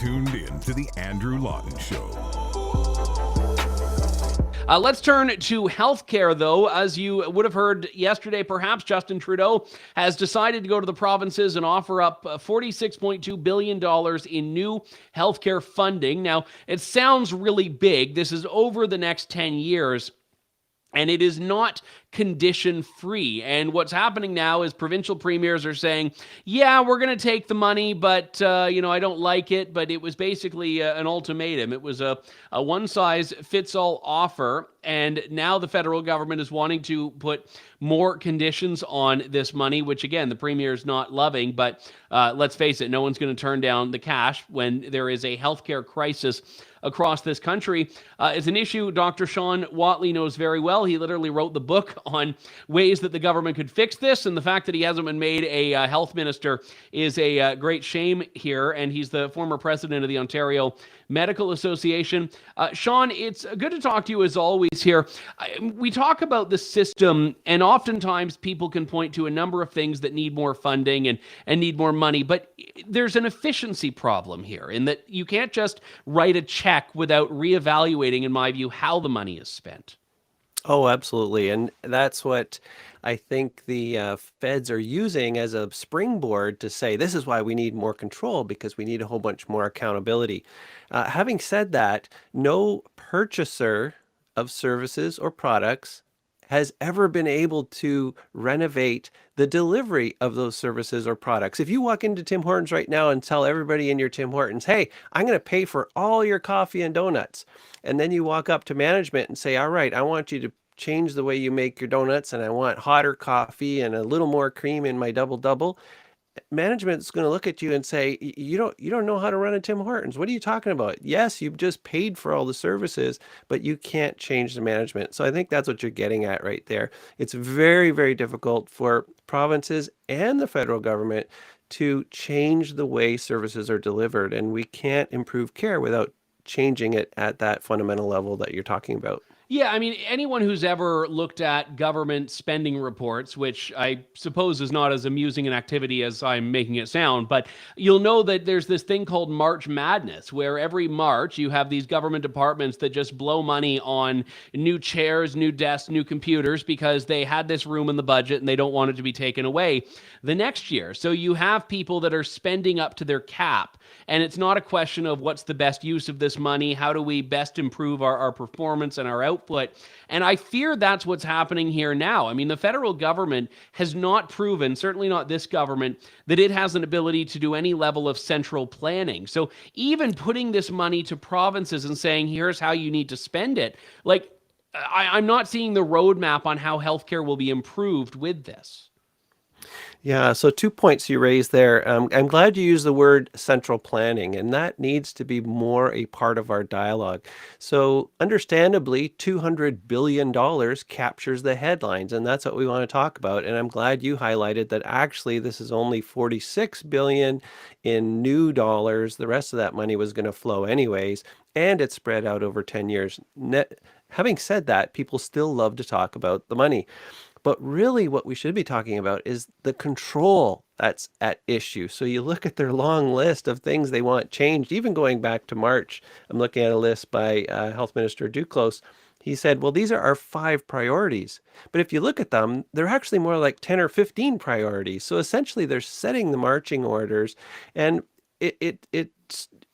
tuned in to the Andrew Lawton Show. Let's turn to healthcare, though. As you would have heard yesterday, perhaps, Justin Trudeau has decided to go to the provinces and offer up $46.2 billion in new healthcare funding. Now, it sounds really big. This is over the next 10 years. And it is not condition-free. And what's happening now is provincial premiers are saying, yeah, we're going to take the money, but, I don't like it. But it was basically an ultimatum. It was a one-size-fits-all offer. And now the federal government is wanting to put more conditions on this money, which, again, the premier is not loving. But let's face it, no one's going to turn down the cash when there is a healthcare crisis across this country. It's an issue Dr. Shawn Whatley knows very well. He literally wrote the book on ways that the government could fix this, and the fact that he hasn't been made a health minister is a great shame here, and he's the former president of the Ontario Medical Association. Shawn, it's good to talk to you as always here. We talk about the system, and oftentimes people can point to a number of things that need more funding and need more money, but there's an efficiency problem here in that you can't just write a check without reevaluating, in my view, how the money is spent. Oh, absolutely. And that's what I think the feds are using as a springboard to say, this is why we need more control, because we need a whole bunch more accountability. Having said that, no purchaser of services or products has ever been able to renovate the delivery of those services or products. If you walk into Tim Hortons right now and tell everybody in your Tim Hortons, hey, I'm going to pay for all your coffee and donuts, and then you walk up to management and say, all right, I want you to change the way you make your donuts, and I want hotter coffee and a little more cream in my double-double, management's going to look at you and say, you don't know how to run a Tim Hortons. What are you talking about? Yes, you've just paid for all the services, but you can't change the management. So I think that's what you're getting at right there. It's very, very difficult for provinces and the federal government to change the way services are delivered, and we can't improve care without changing it at that fundamental level that you're talking about. Yeah, I mean, anyone who's ever looked at government spending reports, which I suppose is not as amusing an activity as I'm making it sound, but you'll know that there's this thing called March Madness, where every March you have these government departments that just blow money on new chairs, new desks, new computers, because they had this room in the budget and they don't want it to be taken away the next year. So you have people that are spending up to their cap, and it's not a question of what's the best use of this money, how do we best improve our performance and our output. And I fear that's what's happening here now. I mean, the federal government has not proven, certainly not this government, that it has an ability to do any level of central planning. So even putting this money to provinces and saying, here's how you need to spend it, like, I'm not seeing the roadmap on how healthcare will be improved with this. Yeah, so 2 points you raised there. I'm glad you used the word central planning, and that needs to be more a part of our dialogue. So understandably, $200 billion captures the headlines, and that's what we want to talk about. And I'm glad you highlighted that actually this is only $46 billion in new dollars. The rest of that money was going to flow anyways, and it's spread out over 10 years. Having said that, people still love to talk about the money. But really what we should be talking about is the control that's at issue. So you look at their long list of things they want changed, even going back to March. I'm looking at a list by Health Minister Duclos. He said, well, these are our 5 priorities. But if you look at them, they're actually more like 10 or 15 priorities. So essentially they're setting the marching orders, and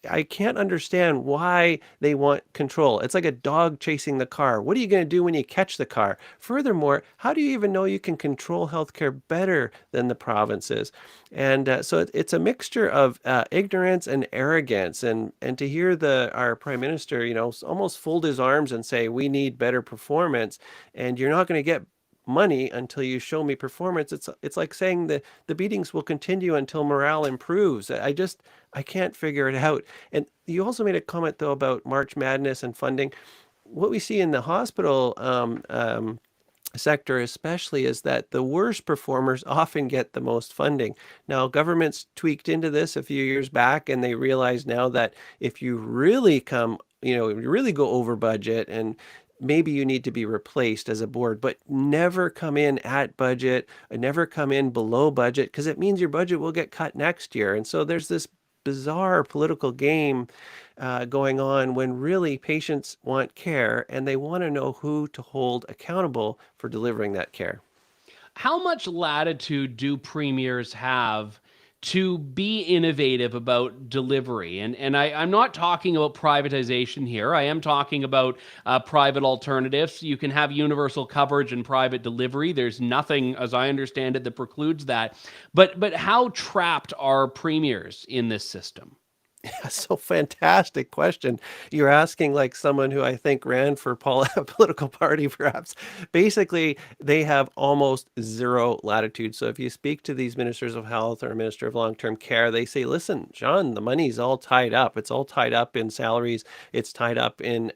I can't understand why they want control. It's like a dog chasing the car. What are you going to do when you catch the car? Furthermore, how do you even know you can control healthcare better than the provinces? And so it's a mixture of ignorance and arrogance. And to hear our prime minister, almost fold his arms and say, we need better performance, and you're not going to get money until you show me performance. It's like saying the beatings will continue until morale improves. I can't figure it out. And you also made a comment though about March Madness and funding. What we see in the hospital sector especially is that the worst performers often get the most funding. Now, governments tweaked into this a few years back, and they realize now that if you really really go over budget, and maybe you need to be replaced as a board, but never come in at budget, never come in below budget, because it means your budget will get cut next year. And so there's this bizarre political game going on when really patients want care and they want to know who to hold accountable for delivering that care. How much latitude do premiers have to be innovative about delivery? I'm not talking about privatization here. I am talking about private alternatives. You can have universal coverage and private delivery. There's nothing, as I understand it, that precludes that. But how trapped are premiers in this system? So fantastic question. You're asking like someone who I think ran for a political party, perhaps. Basically, they have almost zero latitude. So if you speak to these ministers of health or minister of long-term care, they say, listen, John, the money's all tied up. It's all tied up in salaries. It's tied up in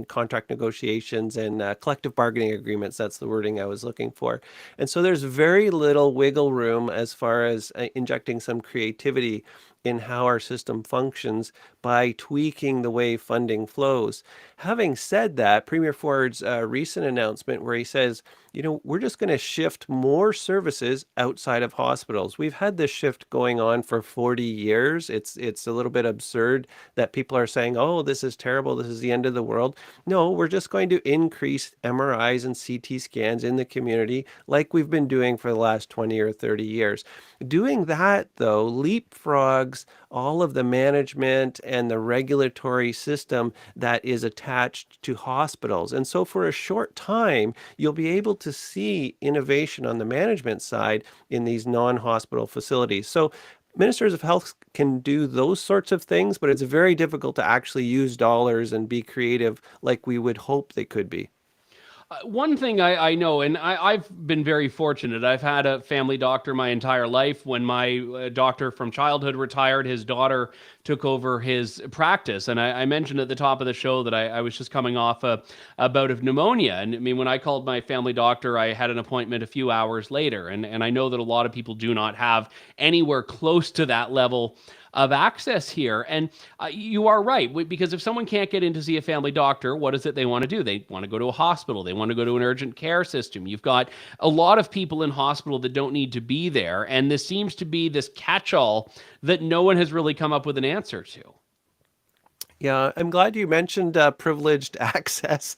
contract negotiations and collective bargaining agreements. That's the wording I was looking for. And so there's very little wiggle room as far as injecting some creativity in how our system functions by tweaking the way funding flows. Having said that, Premier Ford's recent announcement where he says, we're just going to shift more services outside of hospitals. We've had this shift going on for 40 years. It's a little bit absurd that people are saying, oh, this is terrible. This is the end of the world. No, we're just going to increase MRIs and CT scans in the community like we've been doing for the last 20 or 30 years. Doing that, though, leapfrogs all of the management and the regulatory system that is attached to hospitals. And so for a short time, you'll be able to see innovation on the management side in these non-hospital facilities. So ministers of health can do those sorts of things, but it's very difficult to actually use dollars and be creative like we would hope they could be. One thing I know, and I've been very fortunate. I've had a family doctor my entire life. When my doctor from childhood retired, his daughter took over his practice. And I mentioned at the top of the show that I was just coming off a bout of pneumonia. And I mean, when I called my family doctor, I had an appointment a few hours later. And I know that a lot of people do not have anywhere close to that level of access here. And you are right, because if someone can't get in to see a family doctor, what is it they want to do? They want to go to a hospital. They want to go to an urgent care system. You've got a lot of people in hospital that don't need to be there. And this seems to be this catch-all that no one has really come up with an answer to. Yeah, I'm glad you mentioned privileged access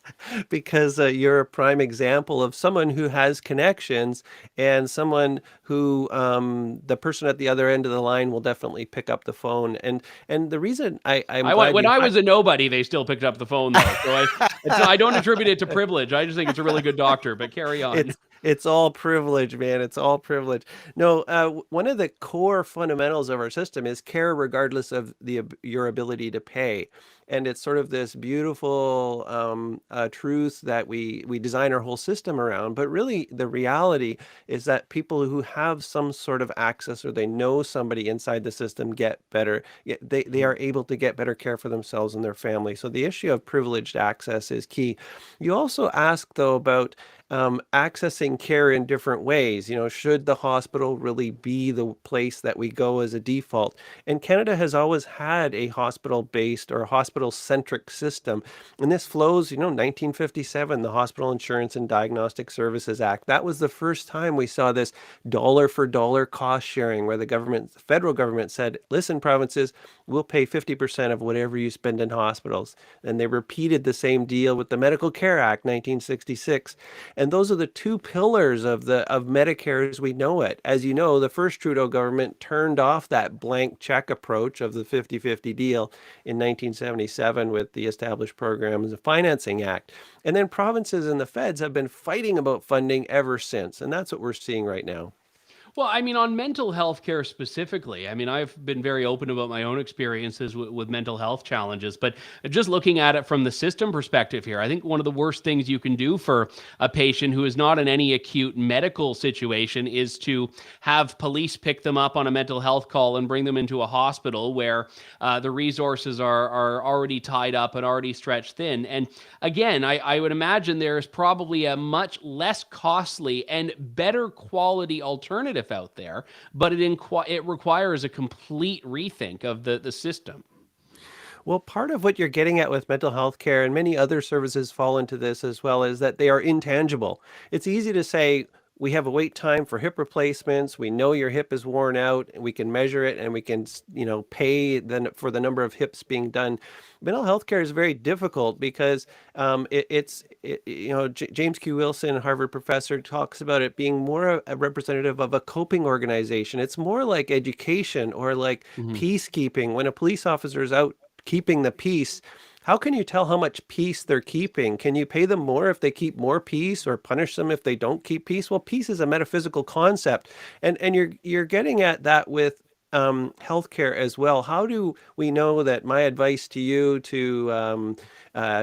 because you're a prime example of someone who has connections and someone who the person at the other end of the line will definitely pick up the phone. And the reason when I was a nobody, they still picked up the phone though. So I don't attribute it to privilege. I just think it's a really good doctor. But carry on. It's all privilege, man. It's all privilege. No, one of the core fundamentals of our system is care regardless of your ability to pay. And it's sort of this beautiful truth that we design our whole system around. But really, the reality is that people who have some sort of access or they know somebody inside the system get better. They are able to get better care for themselves and their family. So the issue of privileged access is key. You also ask, though, about accessing care in different ways. Should the hospital really be the place that we go as a default? And Canada has always had a hospital-based or hospital-centric system. And this flows, 1957, the Hospital Insurance and Diagnostic Services Act. That was the first time we saw this dollar for dollar cost sharing where the federal government said, listen, provinces, we'll pay 50% of whatever you spend in hospitals. And they repeated the same deal with the Medical Care Act, 1966. And those are the two pillars of Medicare as we know it. As you know, the first Trudeau government turned off that blank check approach of the 50-50 deal in 1977 with the Established Programs and Financing Act. And then provinces and the feds have been fighting about funding ever since. And that's what we're seeing right now. Well, I mean, on mental health care specifically, I mean, I've been very open about my own experiences with mental health challenges, but just looking at it from the system perspective here, I think one of the worst things you can do for a patient who is not in any acute medical situation is to have police pick them up on a mental health call and bring them into a hospital where the resources are already tied up and already stretched thin. And again, I would imagine there's probably a much less costly and better quality alternative out there, but it requires a complete rethink of the system. Well, part of what you're getting at with mental health care and many other services fall into this as well is that they are intangible. It's easy to say, we have a wait time for hip replacements. We know your hip is worn out, and we can measure it, and we can, pay then for the number of hips being done. Mental health care is very difficult because James Q. Wilson, Harvard professor, talks about it being more a representative of a coping organization. It's more like education or like Mhm. peacekeeping. When a police officer is out keeping the peace, how can you tell how much peace they're keeping? Can you pay them more if they keep more peace, or punish them if they don't keep peace? Well, peace is a metaphysical concept, and you're getting at that with healthcare as well. How do we know that my advice to you to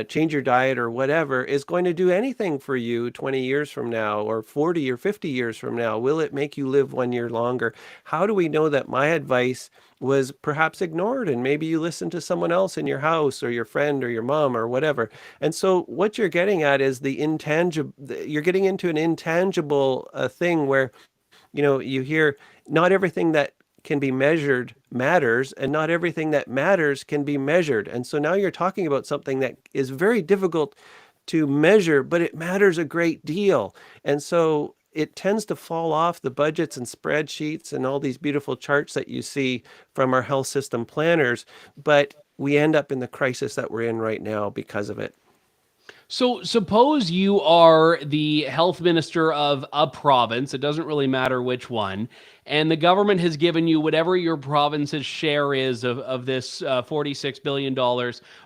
change your diet or whatever is going to do anything for you 20 years from now, or 40 or 50 years from now? Will it make you live 1 year longer? How do we know that my advice was perhaps ignored and maybe you listened to someone else in your house or your friend or your mom or whatever? And so what you're getting at is the intangible. You're getting into an intangible thing where you hear not everything that can be measured matters, and not everything that matters can be measured. And so now you're talking about something that is very difficult to measure, but it matters a great deal. And so it tends to fall off the budgets and spreadsheets and all these beautiful charts that you see from our health system planners, but we end up in the crisis that we're in right now because of it. So suppose you are the health minister of a province, it doesn't really matter which one, and the government has given you whatever your province's share is of this $46 billion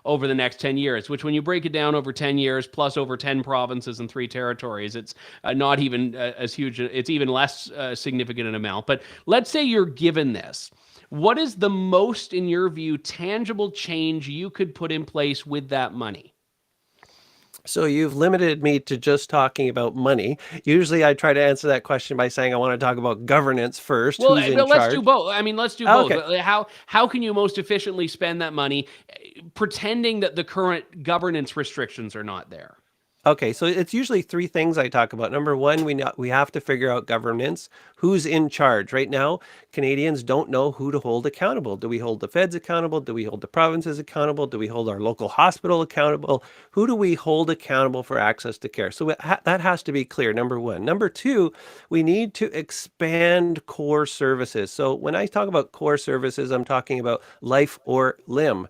over the next 10 years, which when you break it down over 10 years, plus over 10 provinces and 3 territories, it's not even as huge, it's even less significant an amount. But let's say you're given this. What is the most, in your view, tangible change you could put in place with that money? So you've limited me to just talking about money. Usually I try to answer that question by saying I want to talk about governance first, Well, who's in but let's do charge. both. I mean, let's do both. Okay. How can you most efficiently spend that money, pretending that the current governance restrictions are not there? Okay, so it's usually 3 things I talk about. Number 1, we have to figure out governance. Who's in charge? Right now, Canadians don't know who to hold accountable. Do we hold the feds accountable? Do we hold the provinces accountable? Do we hold our local hospital accountable? Who do we hold accountable for access to care? So that has to be clear, number 1. Number 2, we need to expand core services. So when I talk about core services, I'm talking about life or limb.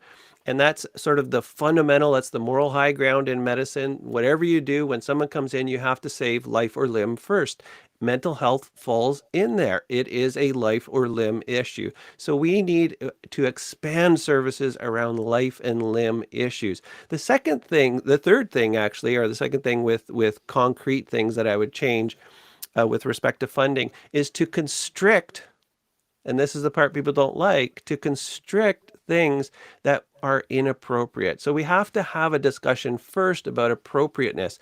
And that's sort of the fundamental, that's the moral high ground in medicine. Whatever you do, when someone comes in, you have to save life or limb first. Mental health falls in there. It is a life or limb issue. So we need to expand services around life and limb issues. The third thing actually, or the second thing with concrete things that I would change with respect to funding, is to constrict, and this is the part people don't like, to constrict things that are inappropriate. So we have to have a discussion first about appropriateness.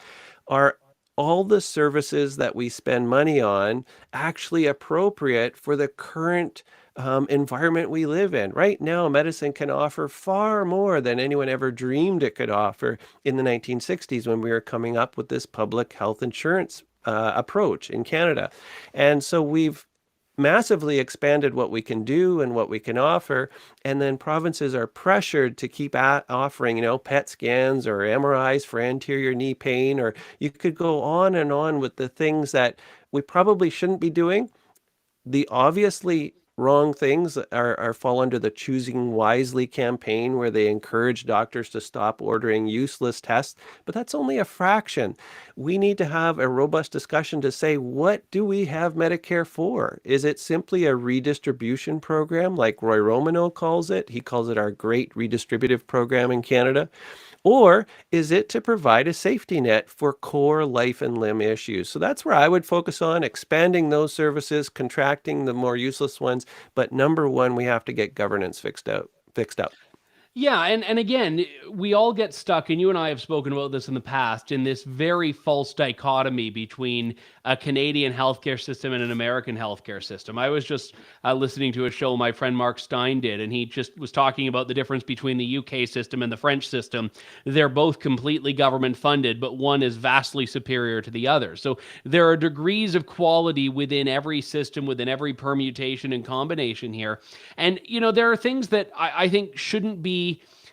Are all the services that we spend money on actually appropriate for the current environment we live in? Right now, medicine can offer far more than anyone ever dreamed it could offer in the 1960s when we were coming up with this public health insurance approach in Canada. And so we've massively expanded what we can do and what we can offer, and then provinces are pressured to keep offering, PET scans or MRIs for anterior knee pain, or you could go on and on with the things that we probably shouldn't be doing. The obviously wrong things are fall under the Choosing Wisely campaign, where they encourage doctors to stop ordering useless tests, but that's only a fraction. We need to have a robust discussion to say, what do we have Medicare for? Is it simply a redistribution program like Roy Romano calls it? He calls it our great redistributive program in Canada. Or is it to provide a safety net for core life and limb issues? So that's where I would focus on expanding those services, contracting the more useless ones. But number 1, we have to get governance fixed up. Yeah, and again, we all get stuck, and you and I have spoken about this in the past, in this very false dichotomy between a Canadian healthcare system and an American healthcare system. I was just listening to a show my friend Mark Stein did, and he just was talking about the difference between the UK system and the French system. They're both completely government funded, but one is vastly superior to the other. So there are degrees of quality within every system, within every permutation and combination here. And, there are things that I think shouldn't be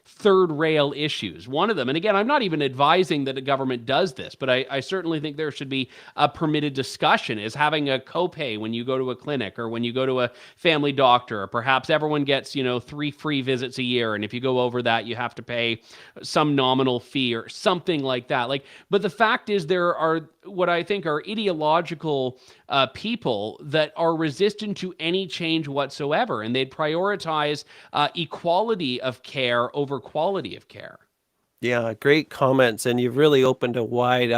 third rail issues. One of them, and again, I'm not even advising that the government does this, but I certainly think there should be a permitted discussion, is having a copay when you go to a clinic or when you go to a family doctor, or perhaps everyone gets, 3 free visits a year. And if you go over that, you have to pay some nominal fee or something like that. But the fact is, there are what I think are ideological people that are resistant to any change whatsoever, and they'd prioritize equality of care over quality of care. Yeah, great comments, and you've really opened a wide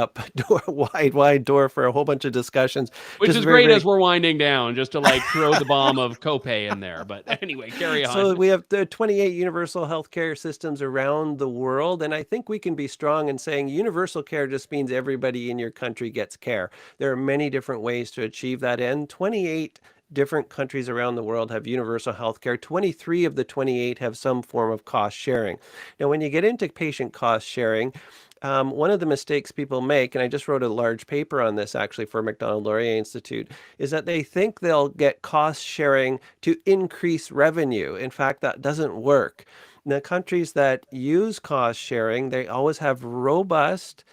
door for a whole bunch of discussions. Which Just is very, great very as we're winding down, just to throw the bomb of copay in there. But anyway, carry on. So we have the 28 universal healthcare systems around the world, and I think we can be strong in saying universal care just means everybody in your country gets care. There are many different ways to achieve that end. 28 different countries around the world have universal health care. 23 of the 28 have some form of cost sharing. Now, when you get into patient cost sharing, one of the mistakes people make, and I just wrote a large paper on this actually for Macdonald-Laurier Institute, is that they think they'll get cost sharing to increase revenue. In fact, that doesn't work. The countries that use cost sharing, they always have robust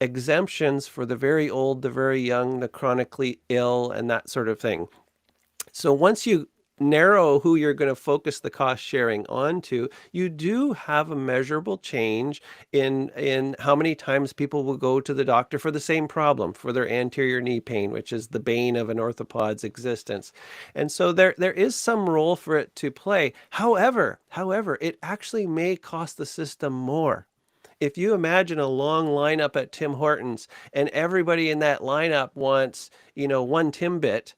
exemptions for the very old, the very young, the chronically ill, and that sort of thing. So once you narrow who you're going to focus the cost sharing onto, you do have a measurable change in how many times people will go to the doctor for the same problem, for their anterior knee pain, which is the bane of an orthopod's existence. And so there is some role for it to play. However, it actually may cost the system more. If you imagine a long lineup at Tim Hortons and everybody in that lineup wants, one Timbit,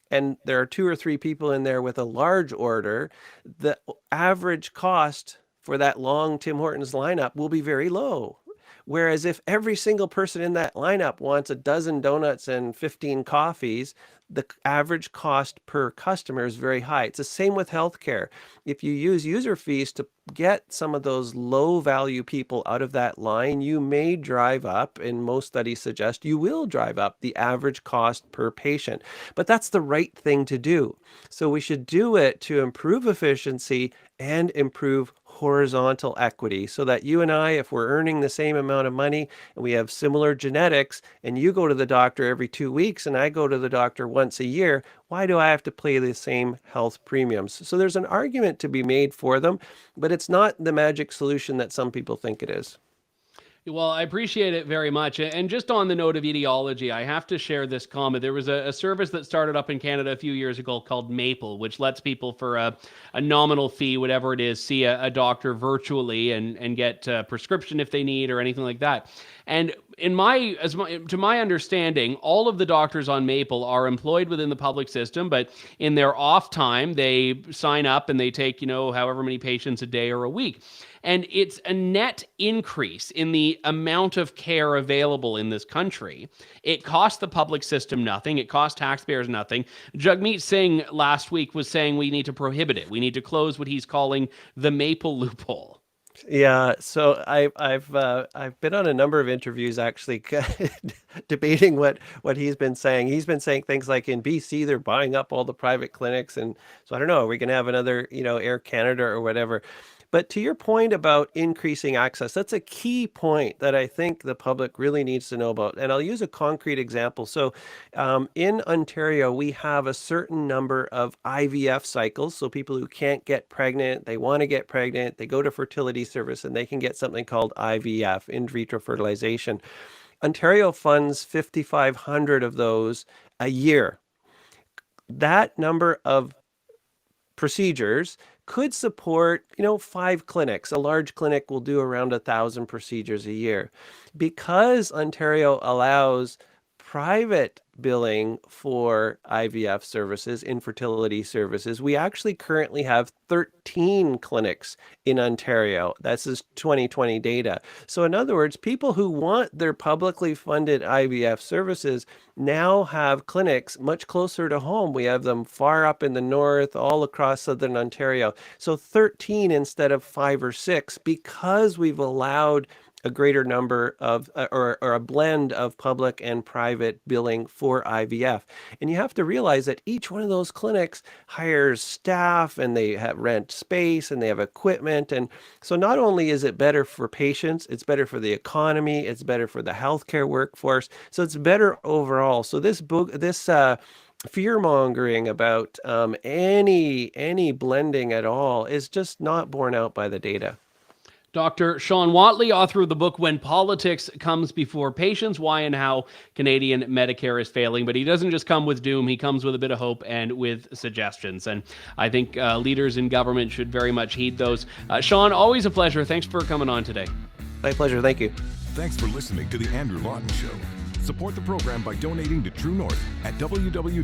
and there are 2 or 3 people in there with a large order, the average cost for that long Tim Hortons lineup will be very low. Whereas if every single person in that lineup wants a dozen donuts and 15 coffees, the average cost per customer is very high. It's the same with healthcare. If you use user fees to get some of those low value people out of that line, you may drive up, and most studies suggest you will drive up the average cost per patient. But that's the right thing to do. So we should do it to improve efficiency and improve horizontal equity, so that you and I, if we're earning the same amount of money and we have similar genetics, and you go to the doctor every 2 weeks and I go to the doctor once a year, why do I have to pay the same health premiums? So there's an argument to be made for them, but it's not the magic solution that some people think it is. Well, I appreciate it very much. And just on the note of ideology, I have to share this comment. There was a service that started up in Canada a few years ago called Maple, which lets people for a nominal fee, whatever it is, see a doctor virtually and get a prescription if they need or anything like that. And to my understanding, all of the doctors on Maple are employed within the public system, but in their off time, they sign up and they take, however many patients a day or a week. And it's a net increase in the amount of care available in this country. It costs the public system nothing. It costs taxpayers nothing. Jagmeet Singh last week was saying we need to prohibit it. We need to close what he's calling the Maple loophole. Yeah, so I've been on a number of interviews actually debating what he's been saying. He's been saying things like in BC they're buying up all the private clinics, and so I don't know, are we going to have another Air Canada or whatever? But to your point about increasing access, that's a key point that I think the public really needs to know about. And I'll use a concrete example. So in Ontario, we have a certain number of IVF cycles. So people who can't get pregnant, they want to get pregnant, they go to fertility service and they can get something called IVF, in vitro fertilization. Ontario funds 5,500 of those a year. That number of procedures could support, 5 clinics. A large clinic will do around 1,000 procedures a year. Because Ontario allows private billing for IVF services, infertility services, we actually currently have 13 clinics in Ontario. This is 2020 data. So in other words, people who want their publicly funded IVF services now have clinics much closer to home. We have them far up in the north, all across southern Ontario. So 13 instead of 5 or 6, because we've allowed a greater number of or a blend of public and private billing for IVF. And you have to realize that each one of those clinics hires staff, and they have rent space, and they have equipment. And so not only is it better for patients, it's better for the economy, it's better for the healthcare workforce. So it's better overall. So this book, this fear mongering about any blending at all is just not borne out by the data. Dr. Shawn Whatley, author of the book When Politics Comes Before Patients, Why and How Canadian Medicare is Failing. But he doesn't just come with doom, he comes with a bit of hope and with suggestions. And I think leaders in government should very much heed those. Shawn, always a pleasure. Thanks for coming on today. My pleasure. Thank you. Thanks for listening to The Andrew Lawton Show. Support the program by donating to True North at www.tnc.news.